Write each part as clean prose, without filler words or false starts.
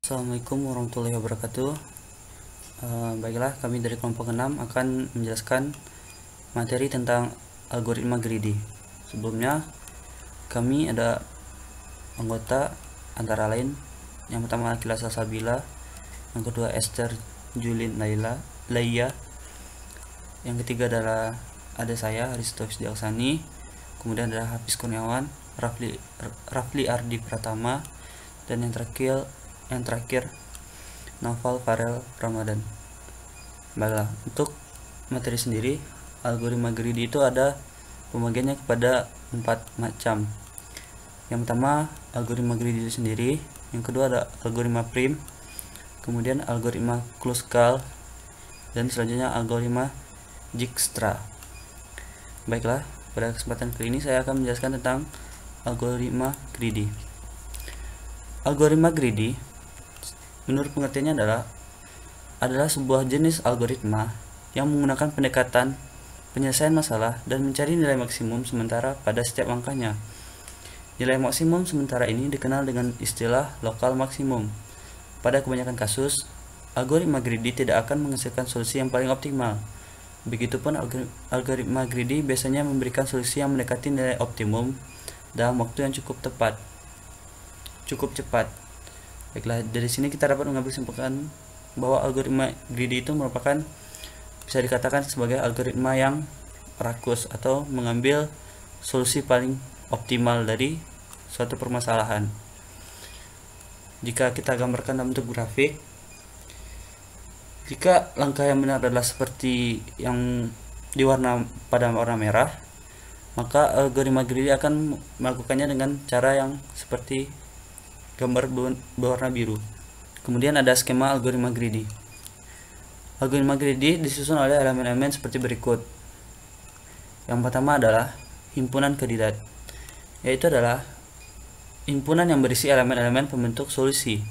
Assalamualaikum warahmatullahi wabarakatuh. Baiklah, kami dari kelompok 6 akan menjelaskan materi tentang algoritma greedy. Sebelumnya, kami ada anggota antara lain yang pertama Akila Salsabila, yang kedua Esther Julin Laia, yang ketiga adalah ada saya Aristovs Diaksani, kemudian ada Hafiz Kurniawan, Rafli Ardi Pratama, dan yang terakhir Naufal Farel Ramadan. Baiklah, untuk materi sendiri, algoritma greedy itu ada pembagiannya kepada 4 macam. Yang pertama, algoritma greedy itu sendiri. Yang kedua ada algoritma prim, kemudian algoritma Kruskal, dan selanjutnya algoritma Dijkstra. Baiklah, pada kesempatan kali ini saya akan menjelaskan tentang algoritma greedy. Algoritma greedy menurut pengertiannya adalah sebuah jenis algoritma yang menggunakan pendekatan penyelesaian masalah dan mencari nilai maksimum sementara pada setiap langkahnya. Nilai maksimum sementara ini dikenal dengan istilah lokal maksimum. Pada kebanyakan kasus, algoritma greedy tidak akan menghasilkan solusi yang paling optimal. Begitupun algoritma greedy biasanya memberikan solusi yang mendekati nilai optimum dalam waktu yang cukup cepat. Baiklah, dari sini kita dapat mengambil kesimpulan bahwa algoritma greedy itu merupakan, bisa dikatakan sebagai algoritma yang rakus atau mengambil solusi paling optimal dari suatu permasalahan. Jika kita gambarkan dalam bentuk grafik, jika langkah yang benar adalah seperti yang pada warna merah, maka algoritma greedy akan melakukannya dengan cara yang seperti gambar berwarna biru. Kemudian ada skema algoritma greedy. Algoritma greedy disusun oleh elemen-elemen seperti berikut. Yang pertama adalah himpunan kandidat, yaitu adalah himpunan yang berisi elemen-elemen pembentuk solusi.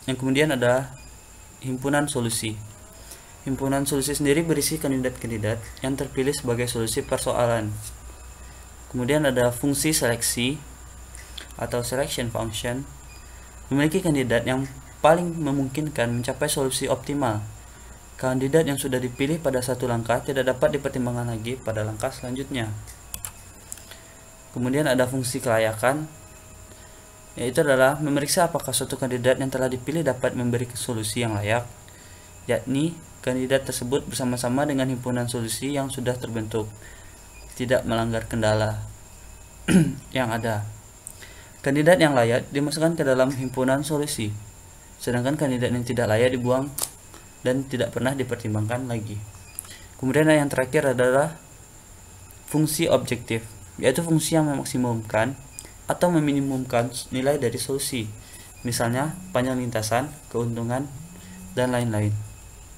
Yang kemudian adalah himpunan solusi. Himpunan solusi sendiri berisi kandidat-kandidat yang terpilih sebagai solusi persoalan. Kemudian ada fungsi seleksi atau selection function, memiliki kandidat yang paling memungkinkan mencapai solusi optimal. Kandidat yang sudah dipilih pada satu langkah tidak dapat dipertimbangkan lagi pada langkah selanjutnya. Kemudian ada fungsi kelayakan, yaitu adalah memeriksa apakah suatu kandidat yang telah dipilih dapat memberi solusi yang layak, yakni kandidat tersebut bersama-sama dengan himpunan solusi yang sudah terbentuk, tidak melanggar kendala yang ada. Kandidat yang layak dimasukkan ke dalam himpunan solusi, sedangkan kandidat yang tidak layak dibuang dan tidak pernah dipertimbangkan lagi. Kemudian yang terakhir adalah fungsi objektif, yaitu fungsi yang memaksimumkan atau meminimumkan nilai dari solusi, misalnya panjang lintasan, keuntungan, dan lain-lain.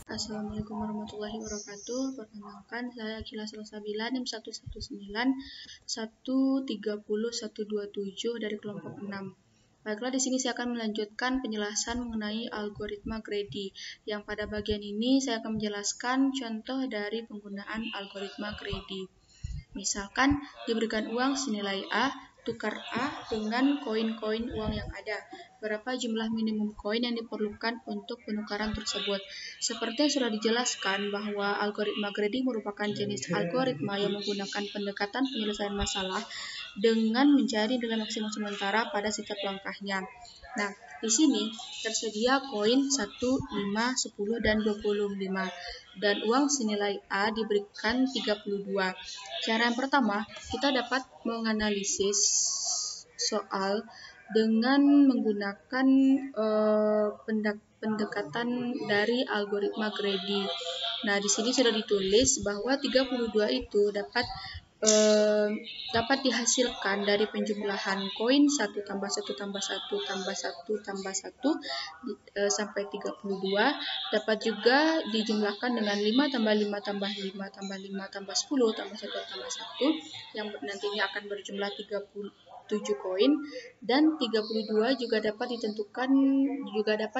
Assalamualaikum warahmatullahi wabarakatuh. Perkenalkan, saya Akila Salsabila, NIM 119130127 dari kelompok 6. Baiklah, di sini saya akan melanjutkan penjelasan mengenai algoritma greedy. Yang pada bagian ini saya akan menjelaskan contoh dari penggunaan algoritma greedy. Misalkan diberikan uang senilai A, tukar A dengan koin-koin uang yang ada. Berapa jumlah minimum koin yang diperlukan untuk penukaran tersebut? Seperti yang sudah dijelaskan bahwa algoritma greedy merupakan jenis algoritma yang menggunakan pendekatan penyelesaian masalah dengan mencari nilai maksimum sementara pada setiap langkahnya. Nah, di sini tersedia koin 1, 5, 10, dan 25. Dan uang senilai A diberikan 32. Cara yang pertama, kita dapat menganalisis soal dengan menggunakan pendekatan dari algoritma greedy. Nah, di sini sudah ditulis bahwa 32 itu dapat dihasilkan dari penjumlahan koin 1 tambah 1 tambah 1 tambah 1 tambah 1 sampai 32. Dapat juga dijumlahkan dengan 5 tambah 5 tambah 5 tambah 5 tambah 10 tambah 1 tambah 1 yang nantinya akan berjumlah 37 koin, dan 32 juga dapat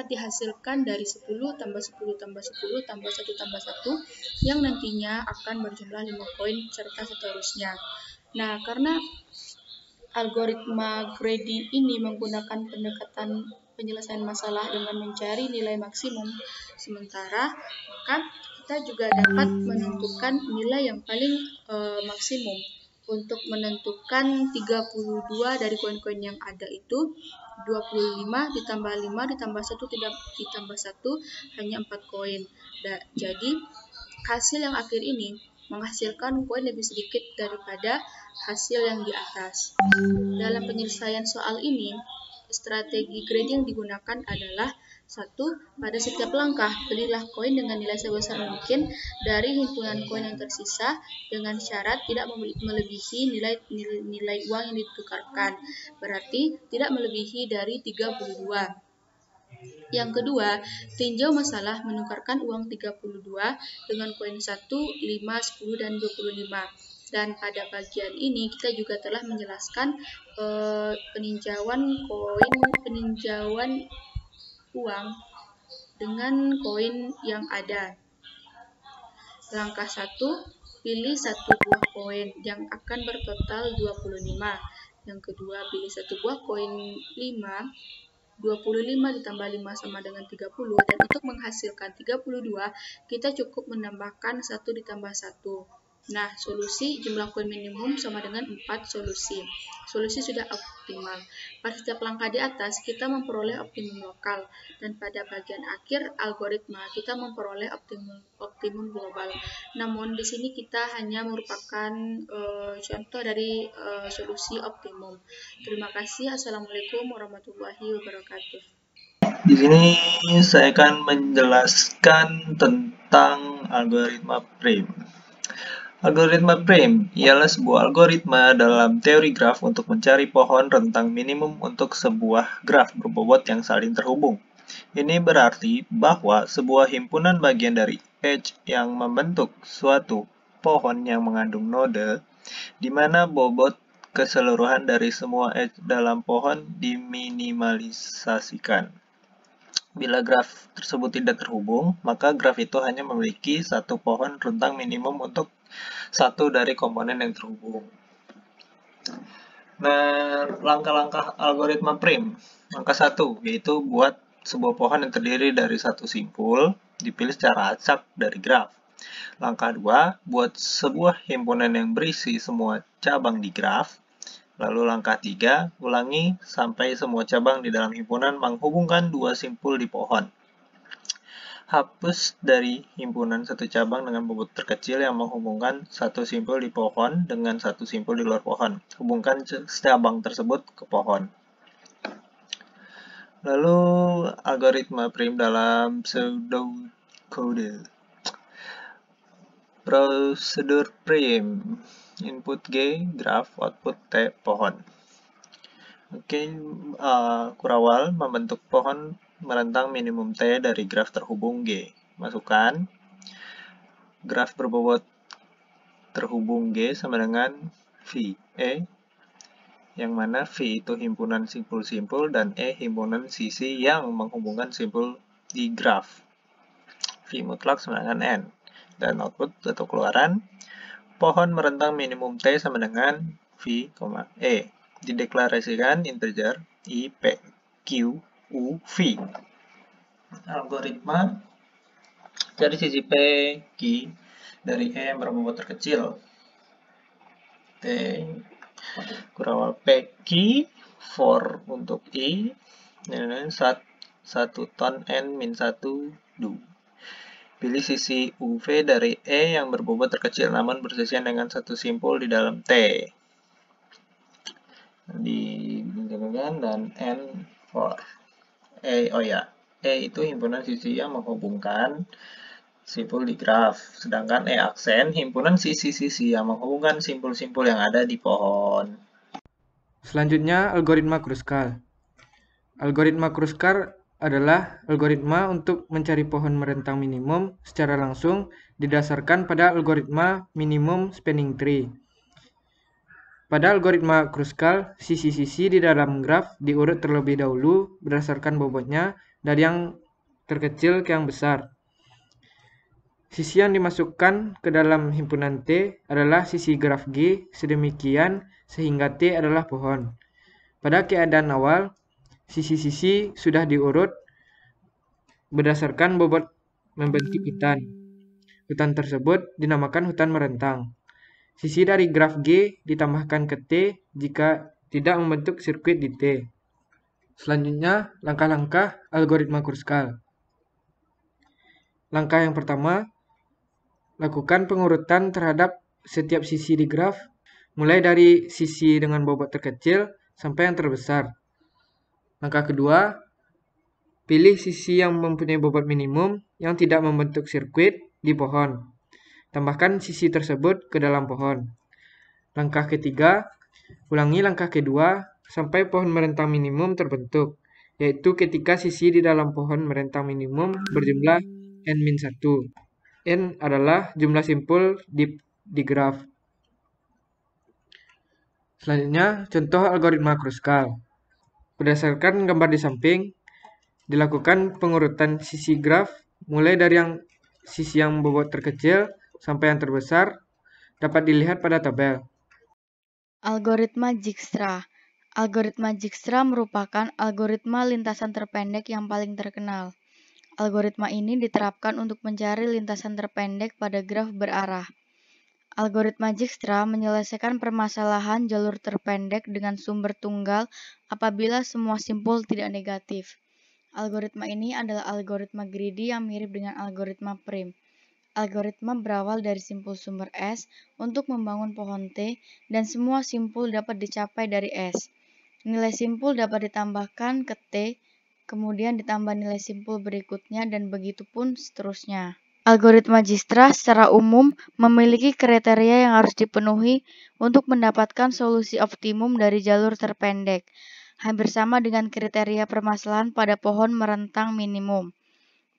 dihasilkan dari 10 tambah 10 tambah 10 tambah 1 tambah 1 yang nantinya akan berjumlah 5 koin serta seterusnya. Nah, karena algoritma greedy ini menggunakan pendekatan penyelesaian masalah dengan mencari nilai maksimum sementara, maka kita juga dapat menentukan nilai yang paling maksimum. Untuk menentukan 32 dari koin-koin yang ada itu 25 ditambah 5 ditambah 1 ditambah 1 hanya 4 koin. Jadi hasil yang akhir ini menghasilkan koin lebih sedikit daripada hasil yang di atas. Dalam penyelesaian soal ini, strategi grading yang digunakan adalah 1. Pada setiap langkah, belilah koin dengan nilai sebesar mungkin dari himpunan koin yang tersisa dengan syarat tidak melebihi nilai uang yang ditukarkan. Berarti tidak melebihi dari 32. Yang kedua, tinjau masalah menukarkan uang 32 dengan koin 1, 5, 10, dan 25. Dan pada bagian ini kita juga telah menjelaskan peninjauan uang dengan koin yang ada. Langkah 1, pilih satu buah koin yang akan bertotal 25. Yang kedua, pilih satu buah koin 5. 25 ditambah 5 sama dengan 30. Dan untuk menghasilkan 32, kita cukup menambahkan 1 ditambah 1. Nah, solusi jumlah koin minimum sama dengan 4 solusi. Solusi sudah optimal. Pada setiap langkah di atas, kita memperoleh optimum lokal. Dan pada bagian akhir algoritma, kita memperoleh optimum global. Namun, di sini kita hanya merupakan contoh dari solusi optimum. Terima kasih. Assalamualaikum warahmatullahi wabarakatuh. Di sini saya akan menjelaskan tentang algoritma prime. Algoritma prime ialah sebuah algoritma dalam teori graf untuk mencari pohon rentang minimum untuk sebuah graf berbobot yang saling terhubung. Ini berarti bahwa sebuah himpunan bagian dari edge yang membentuk suatu pohon yang mengandung node, di mana bobot keseluruhan dari semua edge dalam pohon diminimalisasikan. Bila graf tersebut tidak terhubung, maka graf itu hanya memiliki satu pohon rentang minimum untuk satu dari komponen yang terhubung. Nah, langkah-langkah algoritma prime. Langkah 1, yaitu buat sebuah pohon yang terdiri dari satu simpul, dipilih secara acak dari graf. Langkah 2, buat sebuah himpunan yang berisi semua cabang di graf. Lalu langkah 3, ulangi sampai semua cabang di dalam himpunan menghubungkan dua simpul di pohon. Hapus dari himpunan satu cabang dengan bobot terkecil yang menghubungkan satu simpul di pohon dengan satu simpul di luar pohon. Hubungkan cabang tersebut ke pohon. Lalu algoritma prime dalam pseudocode. Prosedur prime. Input G, graf, output T, pohon. Oke, kurawal membentuk pohon merentang minimum T dari graf terhubung G. Masukkan graf berbobot terhubung G sama dengan V, E, yang mana V itu himpunan simpul-simpul dan E himpunan sisi yang menghubungkan simpul di graf. V mutlak sama dengan N. Dan output atau keluaran, pohon merentang minimum T sama dengan V, E. Dideklarasikan integer I, P, Q, U, V. Algoritma cari sisi P, Q dari E yang berbobot terkecil. T kurawal P, Q, for untuk I, dan 1 ton N min 1 du. Pilih sisi UV dari E yang berbobot terkecil namun bersisian dengan satu simpul di dalam T. Dibintangkan dan N for E. E itu himpunan sisi yang menghubungkan simpul di graf. Sedangkan E aksen himpunan sisi-sisi yang menghubungkan simpul-simpul yang ada di pohon. Selanjutnya, algoritma Kruskal. Algoritma Kruskal adalah algoritma untuk mencari pohon merentang minimum secara langsung didasarkan pada algoritma minimum spanning tree. Pada algoritma Kruskal, sisi-sisi di dalam graf diurut terlebih dahulu berdasarkan bobotnya dari yang terkecil ke yang besar. Sisi yang dimasukkan ke dalam himpunan T adalah sisi graf G sedemikian sehingga T adalah pohon. Pada keadaan awal, Sisi-sisi sudah diurut berdasarkan bobot membentuk hutan. Hutan tersebut dinamakan hutan merentang. Sisi dari graf G ditambahkan ke T jika tidak membentuk sirkuit di T. Selanjutnya, langkah-langkah algoritma Kruskal. Langkah yang pertama, lakukan pengurutan terhadap setiap sisi di graf, mulai dari sisi dengan bobot terkecil sampai yang terbesar. Langkah kedua, pilih sisi yang mempunyai bobot minimum yang tidak membentuk sirkuit di pohon. Tambahkan sisi tersebut ke dalam pohon. Langkah ketiga, ulangi langkah kedua sampai pohon merentang minimum terbentuk, yaitu ketika sisi di dalam pohon merentang minimum berjumlah n-1. N adalah jumlah simpul di graf. Selanjutnya, contoh algoritma Kruskal. Berdasarkan gambar di samping, dilakukan pengurutan sisi graf mulai dari sisi yang bobot terkecil sampai yang terbesar, dapat dilihat pada tabel. Algoritma Dijkstra. Algoritma Dijkstra merupakan algoritma lintasan terpendek yang paling terkenal. Algoritma ini diterapkan untuk mencari lintasan terpendek pada graf berarah. Algoritma Dijkstra menyelesaikan permasalahan jalur terpendek dengan sumber tunggal apabila semua simpul tidak negatif. Algoritma ini adalah algoritma greedy yang mirip dengan algoritma prim. Algoritma berawal dari simpul sumber S untuk membangun pohon T dan semua simpul dapat dicapai dari S. Nilai simpul dapat ditambahkan ke T, kemudian ditambah nilai simpul berikutnya dan begitu pun seterusnya. Algoritma Dijkstra secara umum memiliki kriteria yang harus dipenuhi untuk mendapatkan solusi optimum dari jalur terpendek, hampir sama dengan kriteria permasalahan pada pohon merentang minimum.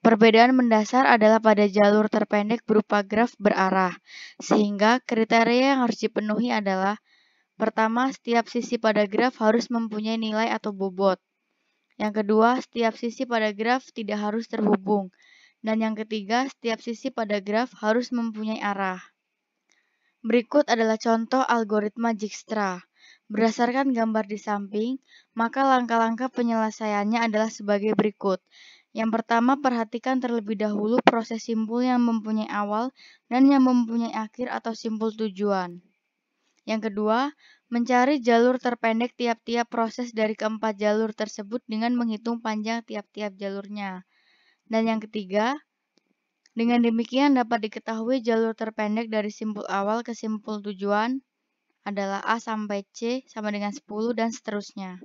Perbedaan mendasar adalah pada jalur terpendek berupa graf berarah, sehingga kriteria yang harus dipenuhi adalah: pertama, setiap sisi pada graf harus mempunyai nilai atau bobot. Yang kedua, setiap sisi pada graf tidak harus terhubung. Dan yang ketiga, setiap sisi pada graf harus mempunyai arah. Berikut adalah contoh algoritma Dijkstra. Berdasarkan gambar di samping, maka langkah-langkah penyelesaiannya adalah sebagai berikut. Yang pertama, perhatikan terlebih dahulu proses simpul yang mempunyai awal dan yang mempunyai akhir atau simpul tujuan. Yang kedua, mencari jalur terpendek tiap-tiap proses dari keempat jalur tersebut dengan menghitung panjang tiap-tiap jalurnya. Dan yang ketiga, dengan demikian dapat diketahui jalur terpendek dari simpul awal ke simpul tujuan adalah A sampai C sama dengan 10 dan seterusnya.